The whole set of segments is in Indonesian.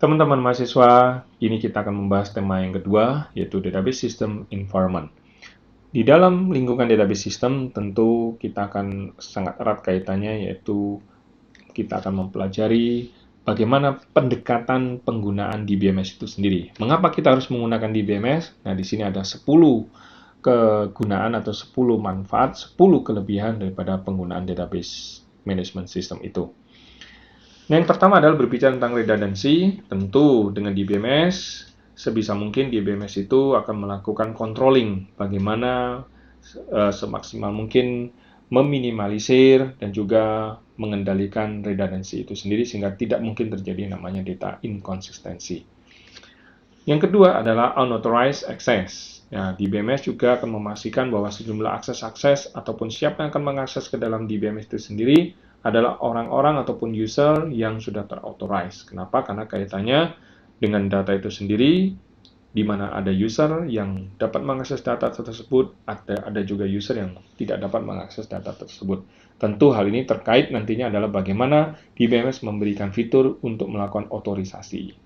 Teman-teman mahasiswa, ini kita akan membahas tema yang kedua, yaitu Database System Environment. Di dalam lingkungan database system, tentu kita akan sangat erat kaitannya, yaitu kita akan mempelajari bagaimana pendekatan penggunaan DBMS itu sendiri. Mengapa kita harus menggunakan DBMS? Nah, di sini ada 10 kegunaan atau 10 manfaat, 10 kelebihan daripada penggunaan database management system itu. Nah, yang pertama adalah berbicara tentang redundancy. Tentu dengan DBMS, sebisa mungkin DBMS itu akan melakukan controlling, bagaimana semaksimal mungkin meminimalisir dan juga mengendalikan redundancy itu sendiri sehingga tidak mungkin terjadi namanya data inconsistency. Yang kedua adalah unauthorized access. Ya, DBMS juga akan memastikan bahwa sejumlah akses-akses ataupun siapa yang akan mengakses ke dalam DBMS itu sendiri adalah orang-orang ataupun user yang sudah terauthorize. Kenapa? Karena kaitannya dengan data itu sendiri, di mana ada user yang dapat mengakses data tersebut, ada juga user yang tidak dapat mengakses data tersebut. Tentu hal ini terkait nantinya adalah bagaimana DBMS memberikan fitur untuk melakukan otorisasi.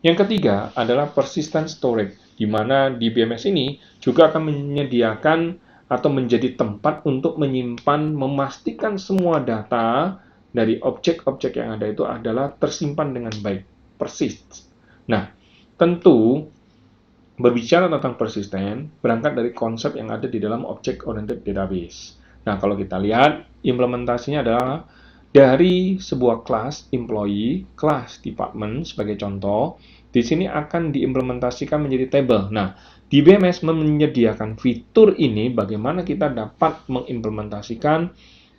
Yang ketiga adalah persistent storage, di mana DBMS ini juga akan menyediakan atau menjadi tempat untuk menyimpan, memastikan semua data dari objek-objek yang ada itu adalah tersimpan dengan baik, persist. Nah, tentu berbicara tentang persisten berangkat dari konsep yang ada di dalam object-oriented database. Nah, kalau kita lihat implementasinya adalah dari sebuah kelas employee, kelas department sebagai contoh, di sini akan diimplementasikan menjadi table. Nah, DBMS menyediakan fitur ini bagaimana kita dapat mengimplementasikan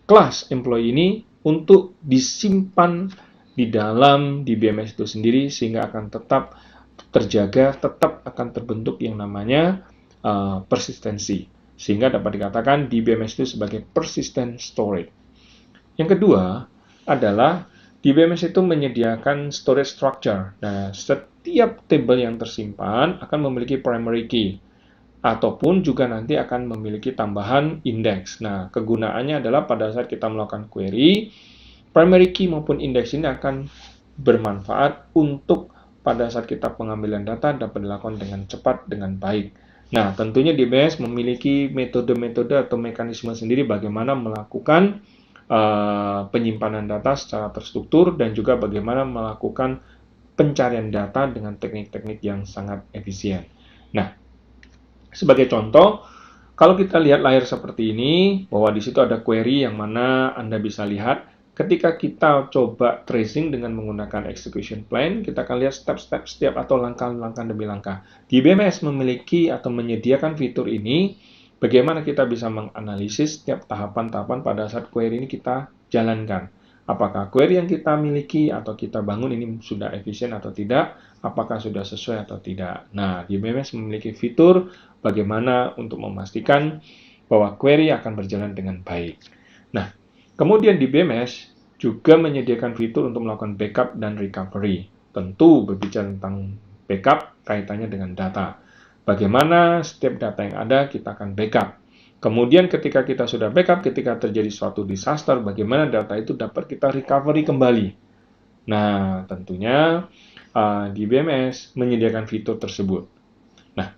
kelas employee ini untuk disimpan di dalam DBMS itu sendiri sehingga akan tetap terjaga, tetap akan terbentuk yang namanya persistensi. Sehingga dapat dikatakan DBMS itu sebagai persistent storage. Yang kedua adalah DBMS itu menyediakan storage structure. Nah, setiap table yang tersimpan akan memiliki primary key ataupun juga nanti akan memiliki tambahan index. Nah, kegunaannya adalah pada saat kita melakukan query, primary key maupun index ini akan bermanfaat untuk pada saat kita pengambilan data dapat dilakukan dengan cepat, dengan baik. Nah, tentunya DBMS memiliki metode-metode atau mekanisme sendiri bagaimana melakukan penyimpanan data secara terstruktur dan juga bagaimana melakukan pencarian data dengan teknik-teknik yang sangat efisien. Nah, sebagai contoh, kalau kita lihat layar seperti ini, bahwa di situ ada query yang mana Anda bisa lihat ketika kita coba tracing dengan menggunakan execution plan, kita akan lihat step-step setiap atau langkah-langkah demi langkah. DBMS memiliki atau menyediakan fitur ini bagaimana kita bisa menganalisis setiap tahapan-tahapan pada saat query ini kita jalankan. Apakah query yang kita miliki atau kita bangun ini sudah efisien atau tidak, apakah sudah sesuai atau tidak. Nah, DBMS memiliki fitur bagaimana untuk memastikan bahwa query akan berjalan dengan baik. Nah, kemudian DBMS juga menyediakan fitur untuk melakukan backup dan recovery. Tentu berbicara tentang backup kaitannya dengan data. Bagaimana setiap data yang ada kita akan backup. Kemudian ketika kita sudah backup, ketika terjadi suatu disaster, bagaimana data itu dapat kita recovery kembali. Nah, tentunya DBMS menyediakan fitur tersebut. Nah,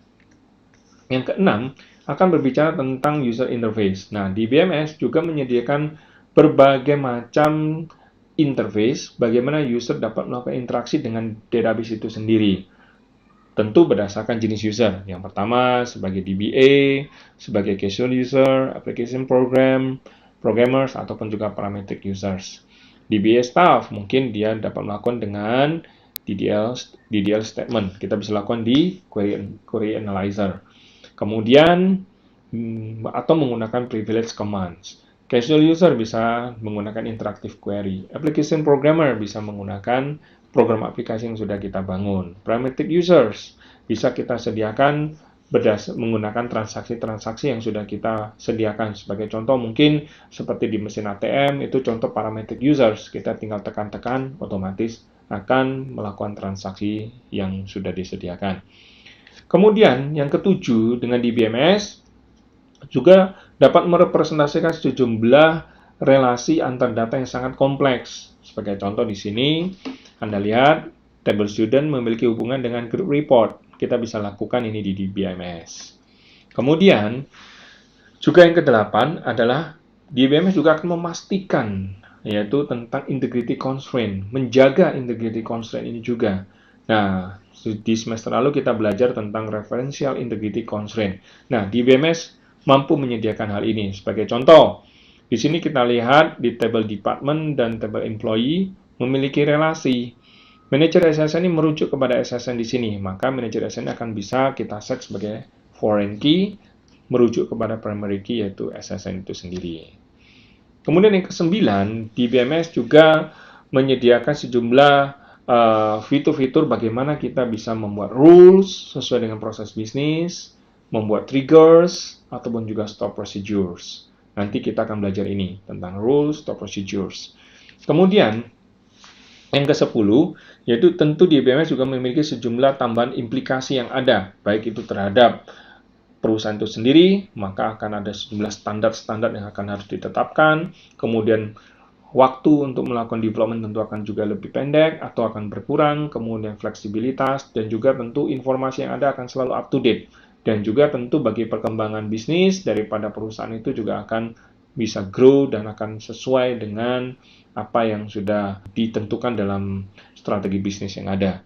yang keenam akan berbicara tentang user interface. Nah, DBMS juga menyediakan berbagai macam interface bagaimana user dapat melakukan interaksi dengan database itu sendiri. Tentu berdasarkan jenis user. Yang pertama sebagai DBA, sebagai casual user, application programmers, ataupun juga parametric users. DBA staff mungkin dia dapat melakukan dengan DDL statement. Kita bisa lakukan di query analyzer. Kemudian atau menggunakan privilege commands. Casual user bisa menggunakan interactive query. Application programmer bisa menggunakan program aplikasi yang sudah kita bangun. Parametric users bisa kita sediakan menggunakan transaksi-transaksi yang sudah kita sediakan. Sebagai contoh mungkin seperti di mesin ATM, itu contoh parametric users. Kita tinggal tekan-tekan, otomatis akan melakukan transaksi yang sudah disediakan. Kemudian yang ketujuh, dengan DBMS juga dapat merepresentasikan sejumlah relasi antar data yang sangat kompleks. Sebagai contoh di sini, Anda lihat table student memiliki hubungan dengan group report. Kita bisa lakukan ini di DBMS. Kemudian, juga yang kedelapan adalah DBMS juga akan memastikan, yaitu tentang integrity constraint, menjaga integrity constraint ini juga. Nah, di semester lalu kita belajar tentang referential integrity constraint. Nah, DBMS mampu menyediakan hal ini. Sebagai contoh, di sini kita lihat di table department dan table employee memiliki relasi. Manager SSN ini merujuk kepada SSN di sini, maka manager SSN akan bisa kita set sebagai foreign key, merujuk kepada primary key yaitu SSN itu sendiri. Kemudian yang kesembilan, DBMS juga menyediakan sejumlah fitur-fitur bagaimana kita bisa membuat rules sesuai dengan proses bisnis, membuat triggers, ataupun juga stop procedures. Nanti kita akan belajar ini tentang rules, stop procedures. Kemudian, yang ke-10, yaitu tentu DBMS juga memiliki sejumlah tambahan implikasi yang ada, baik itu terhadap perusahaan itu sendiri, maka akan ada sejumlah standar-standar yang akan harus ditetapkan, kemudian waktu untuk melakukan development tentu akan juga lebih pendek atau akan berkurang, kemudian fleksibilitas, dan juga tentu informasi yang ada akan selalu up to date. Dan juga tentu bagi perkembangan bisnis daripada perusahaan itu juga akan bisa grow dan akan sesuai dengan apa yang sudah ditentukan dalam strategi bisnis yang ada.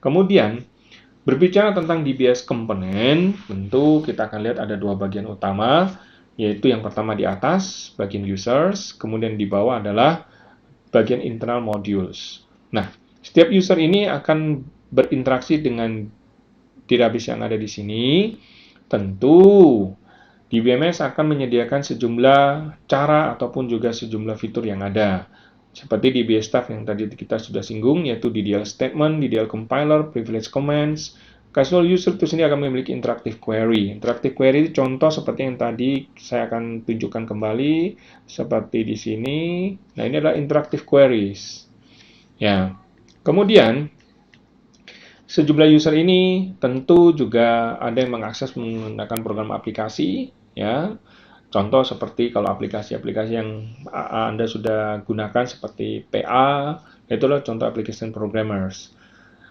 Kemudian, berbicara tentang DBS komponen, tentu kita akan lihat ada dua bagian utama, yaitu yang pertama di atas, bagian users, kemudian di bawah adalah bagian internal modules. Nah, setiap user ini akan berinteraksi dengan database yang ada di sini. Tentu, DBMS akan menyediakan sejumlah cara ataupun juga sejumlah fitur yang ada. Seperti DBS Staff yang tadi kita sudah singgung, yaitu DDL Statement, DDL Compiler, Privilege Commands. Casual user itu sendiri akan memiliki interactive query. Interactive query itu contoh seperti yang tadi saya akan tunjukkan kembali, seperti di sini. Nah, ini adalah interactive queries. Ya. Kemudian, sejumlah user ini tentu juga ada yang mengakses menggunakan program aplikasi, ya. Contoh seperti kalau aplikasi-aplikasi yang Anda sudah gunakan seperti PA, itulah contoh application programmers,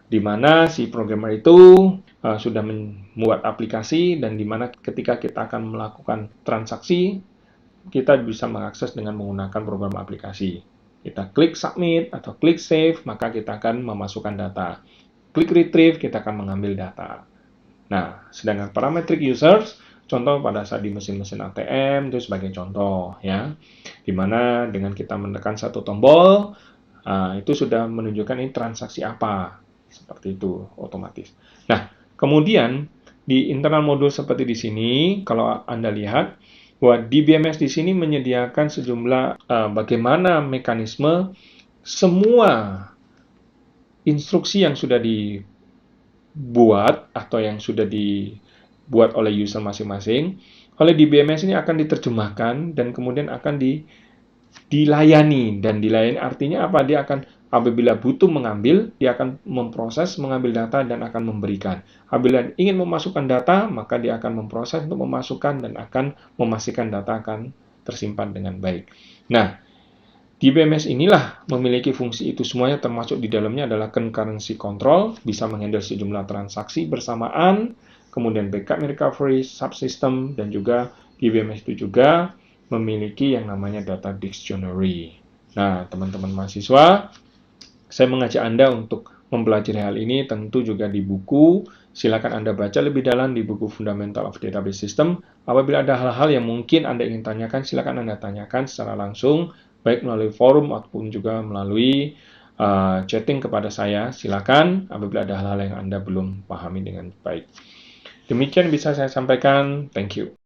di mana si programmer itu sudah membuat aplikasi dan di mana ketika kita akan melakukan transaksi, kita bisa mengakses dengan menggunakan program aplikasi. Kita klik submit atau klik save, maka kita akan memasukkan data. Klik retrieve, kita akan mengambil data. Nah, sedangkan parametric users, contoh pada saat di mesin-mesin ATM, itu sebagai contoh, ya. Dimana dengan kita menekan satu tombol, itu sudah menunjukkan ini transaksi apa. Seperti itu, otomatis. Nah, kemudian di internal modul seperti di sini, kalau Anda lihat, bahwa DBMS di sini menyediakan sejumlah bagaimana mekanisme semua instruksi yang sudah dibuat atau yang sudah dibuat oleh user masing-masing, oleh DBMS ini akan diterjemahkan dan kemudian akan dilayani. Dan dilayani artinya apa? Dia akan apabila butuh mengambil, dia akan memproses, mengambil data, dan akan memberikan. Apabila ingin memasukkan data, maka dia akan memproses untuk memasukkan dan akan memastikan data akan tersimpan dengan baik. Nah, DBMS inilah memiliki fungsi itu semuanya, termasuk di dalamnya adalah concurrency control, bisa menghandle sejumlah transaksi bersamaan, kemudian backup recovery, subsystem, dan juga DBMS itu juga memiliki yang namanya data dictionary. Nah, teman-teman mahasiswa, saya mengajak Anda untuk mempelajari hal ini tentu juga di buku. Silakan Anda baca lebih dalam di buku Fundamental of Database System. Apabila ada hal-hal yang mungkin Anda ingin tanyakan, silakan Anda tanyakan secara langsung, baik melalui forum ataupun juga melalui chatting kepada saya. Silakan apabila ada hal-hal yang Anda belum pahami dengan baik. Demikian bisa saya sampaikan. Thank you.